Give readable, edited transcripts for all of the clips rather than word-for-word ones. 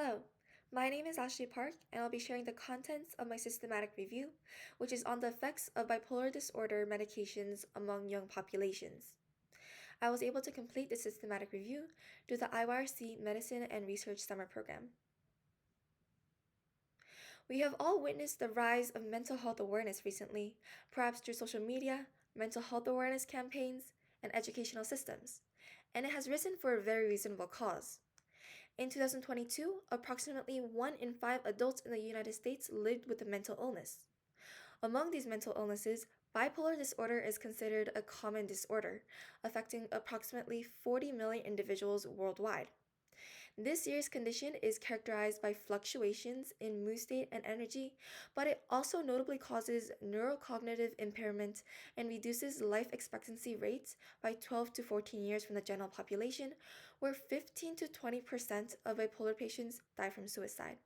Hello, my name is Ashley Park, and I'll be sharing the contents of my systematic review, which is on the effects of bipolar disorder medications among young populations. I was able to complete the systematic review through the IYRC Medicine and Research Summer Program. We have all witnessed the rise of mental health awareness recently, perhaps through social media, mental health awareness campaigns, and educational systems, and it has risen for a very reasonable cause. In 2022, approximately 1 in 5 adults in the United States lived with a mental illness. Among these mental illnesses, bipolar disorder is considered a common disorder, affecting approximately 40 million individuals worldwide. This year's condition is characterized by fluctuations in mood state and energy, but it also notably causes neurocognitive impairment and reduces life expectancy rates by 12 to 14 years from the general population, where 15 to 20% of bipolar patients die from suicide.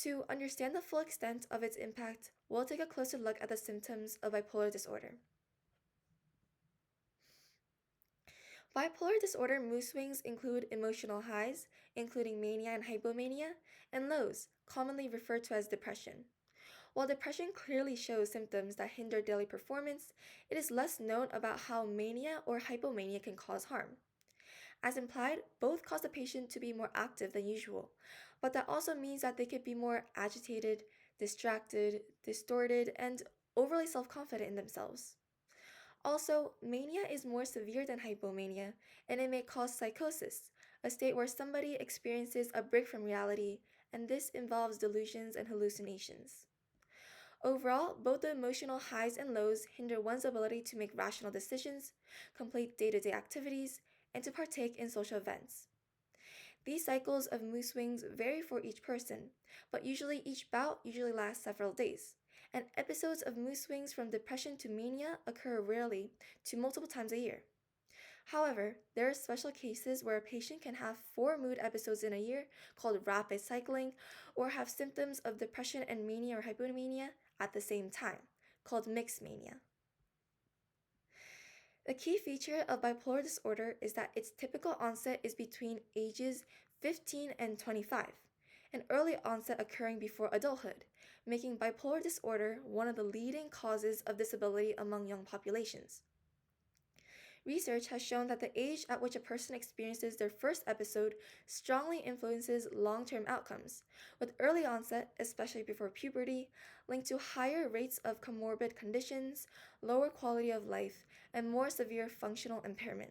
To understand the full extent of its impact, we'll take a closer look at the symptoms of bipolar disorder. Bipolar disorder mood swings include emotional highs, including mania and hypomania, and lows, commonly referred to as depression. While depression clearly shows symptoms that hinder daily performance, it is less known about how mania or hypomania can cause harm. As implied, both cause the patient to be more active than usual, but that also means that they could be more agitated, distracted, distorted, and overly self confident in themselves. Also, mania is more severe than hypomania, and it may cause psychosis, a state where somebody experiences a break from reality, and this involves delusions and hallucinations. Overall, both the emotional highs and lows hinder one's ability to make rational decisions, complete day to day activities, and to partake in social events. These cycles of mood swings vary for each person, but usually each bout usually lasts several days. And episodes of mood swings from depression to mania occur rarely to multiple times a year. However, there are special cases where a patient can have 4 mood episodes in a year, called rapid cycling, or have symptoms of depression and mania or hypomania at the same time, called mixed mania. The key feature of bipolar disorder is that its typical onset is between ages 15 and 25, an early onset occurring before adulthood, making bipolar disorder one of the leading causes of disability among young populations. Research has shown that the age at which a person experiences their first episode strongly influences long term outcomes, with early onset, especially before puberty, linked to higher rates of comorbid conditions, lower quality of life, and more severe functional impairment.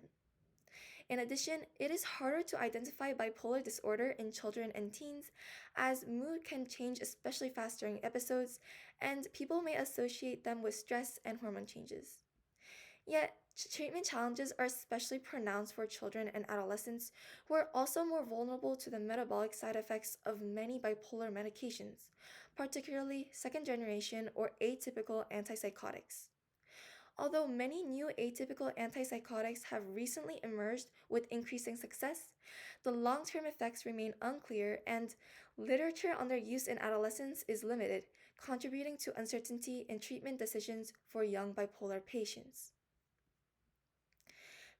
In addition, it is harder to identify bipolar disorder in children and teens, as mood can change especially fast during episodes, and people may associate them with stress and hormone changes. Yet, treatment challenges are especially pronounced for children and adolescents who are also more vulnerable to the metabolic side effects of many bipolar medications, particularly second generation or atypical antipsychotics. Although many new atypical antipsychotics have recently emerged with increasing success, the long term effects remain unclear and literature on their use in adolescents is limited, contributing to uncertainty in treatment decisions for young bipolar patients.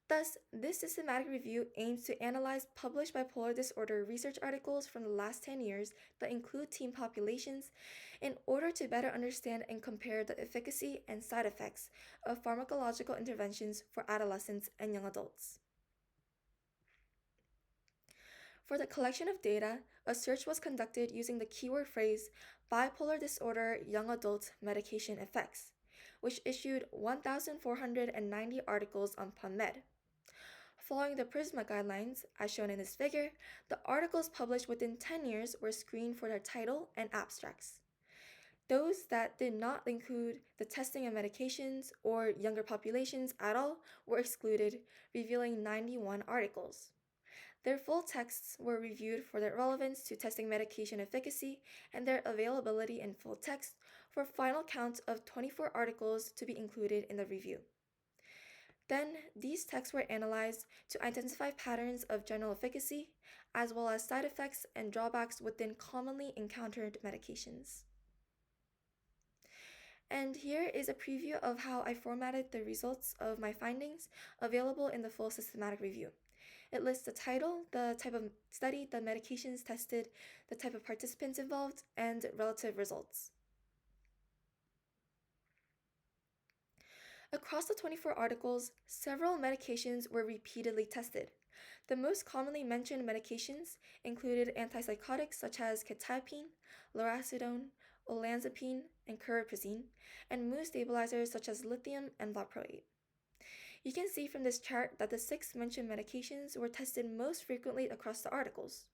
Thus, this systematic review aims to analyze published bipolar disorder research articles from the last 10 years that include teen populations in order to better understand and compare the efficacy and side effects of pharmacological interventions for adolescents and young adults. For the collection of data, a search was conducted using the keyword phrase bipolar disorder young adult medication effects, which issued 1,490 articles on PubMed. Following the PRISMA guidelines, as shown in this figure, the articles published within 10 years were screened for their title and abstracts. Those that did not include the testing of medications or younger populations at all were excluded, revealing 91 articles. Their full texts were reviewed for their relevance to testing medication efficacy and their availability in full text for a final count of 24 articles to be included in the review. Then, these texts were analyzed to identify patterns of general efficacy, as well as side effects and drawbacks within commonly encountered medications. And here is a preview of how I formatted the results of my findings available in the full systematic review. It lists the title, the type of study, the medications tested, the type of participants involved, and relative results. Across the 24 articles, several medications were repeatedly tested. The most commonly mentioned medications included antipsychotics such as quetiapine, lurasidone, olanzapine, and cariprazine, and mood stabilizers such as lithium and valproate. You can see from this chart that the six mentioned medications were tested most frequently across the articles.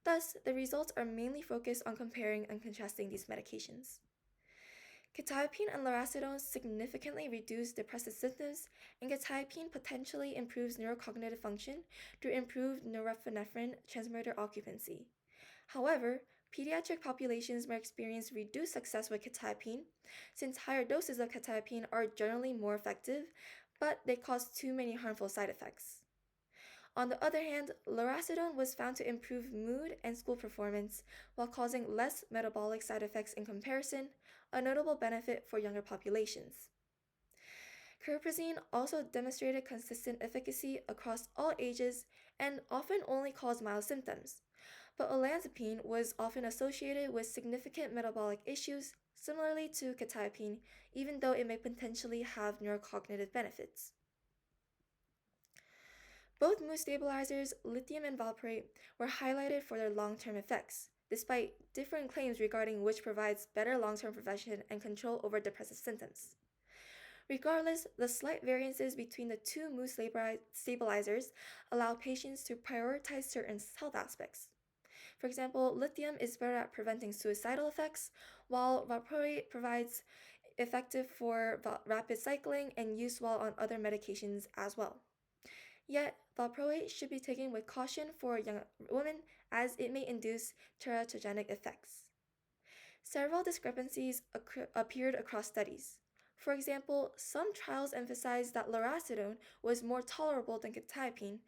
Thus, the results are mainly focused on comparing and contrasting these medications. Quetiapine and lurasidone significantly reduce depressive symptoms, and quetiapine potentially improves neurocognitive function through improved norepinephrine transmitter occupancy. However, pediatric populations may experience reduced success with quetiapine, since higher doses of quetiapine are generally more effective, but they cause too many harmful side effects. On the other hand, lurasidone was found to improve mood and school performance while causing less metabolic side effects in comparison, a notable benefit for younger populations. Cariprazine also demonstrated consistent efficacy across all ages and often only caused mild symptoms, but olanzapine was often associated with significant metabolic issues, similarly to quetiapine, even though it may potentially have neurocognitive benefits. Both mood stabilizers, lithium and valproate, were highlighted for their long-term effects, despite different claims regarding which provides better long-term prevention and control over depressive symptoms. Regardless, the slight variances between the two mood stabilizers allow patients to prioritize certain health aspects. For example, lithium is better at preventing suicidal effects, while valproate provides effective for rapid cycling and use well on other medications as well. Yet, valproate should be taken with caution for young women as it may induce teratogenic effects. Several discrepancies appeared across studies. For example, some trials emphasized that lurasidone was more tolerable than quetiapine,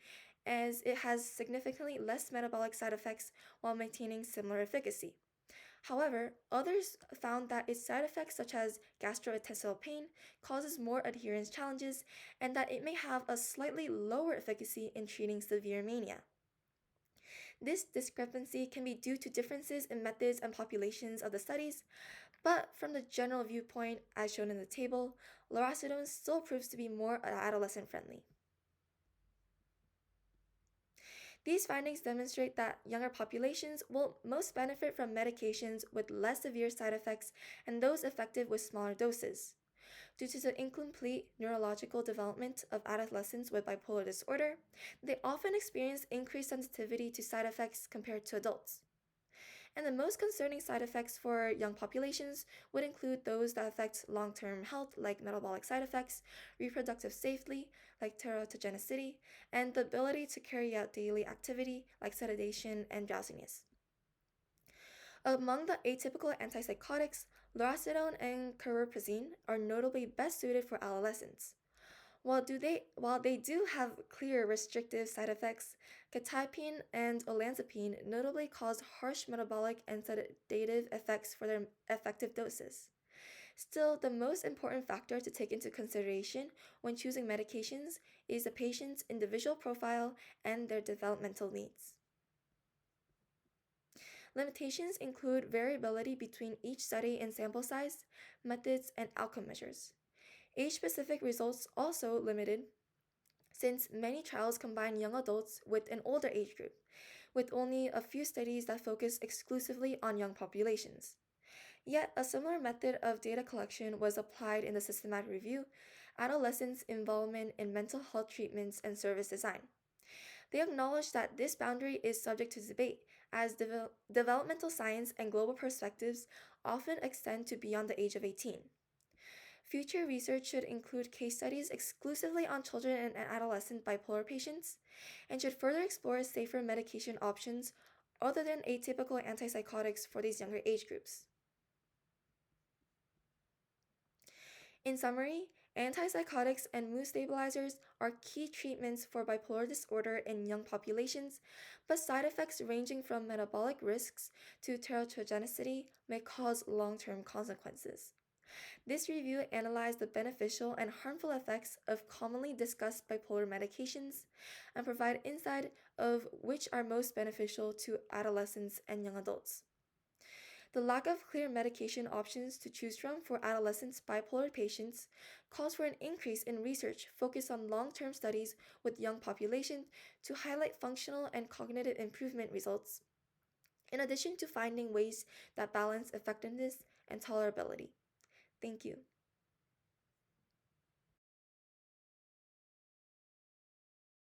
as it has significantly less metabolic side effects while maintaining similar efficacy. However, others found that its side effects such as gastrointestinal pain causes more adherence challenges and that it may have a slightly lower efficacy in treating severe mania. This discrepancy can be due to differences in methods and populations of the studies, but from the general viewpoint, as shown in the table, lurasidone still proves to be more adolescent friendly. These findings demonstrate that younger populations will most benefit from medications with less severe side effects and those effective with smaller doses. Due to the incomplete neurological development of adolescents with bipolar disorder, they often experience increased sensitivity to side effects compared to adults. And the most concerning side effects for young populations would include those that affect long-term health, like metabolic side effects, reproductive safety, like teratogenicity, and the ability to carry out daily activity, like sedation and drowsiness. Among the atypical antipsychotics, lurasidone and cariprazine are notably best suited for adolescents. While they do have clear restrictive side effects, quetiapine and olanzapine notably cause harsh metabolic and sedative effects for their effective doses. Still, the most important factor to take into consideration when choosing medications is the patient's individual profile and their developmental needs. Limitations include variability between each study in sample size, methods, and outcome measures. Age-specific results also limited since many trials combine young adults with an older age group, with only a few studies that focus exclusively on young populations. Yet, a similar method of data collection was applied in the systematic review, adolescents' involvement in mental health treatments and service design. They acknowledge that this boundary is subject to debate, as developmental science and global perspectives often extend to beyond the age of 18. Future research should include case studies exclusively on children and adolescent bipolar patients, and should further explore safer medication options other than atypical antipsychotics for these younger age groups. In summary, antipsychotics and mood stabilizers are key treatments for bipolar disorder in young populations, but side effects ranging from metabolic risks to teratogenicity may cause long-term consequences. This review analyzed the beneficial and harmful effects of commonly discussed bipolar medications and provide insight of which are most beneficial to adolescents and young adults. The lack of clear medication options to choose from for adolescent bipolar patients calls for an increase in research focused on long-term studies with young populations to highlight functional and cognitive improvement results, in addition to finding ways that balance effectiveness and tolerability. Thank you.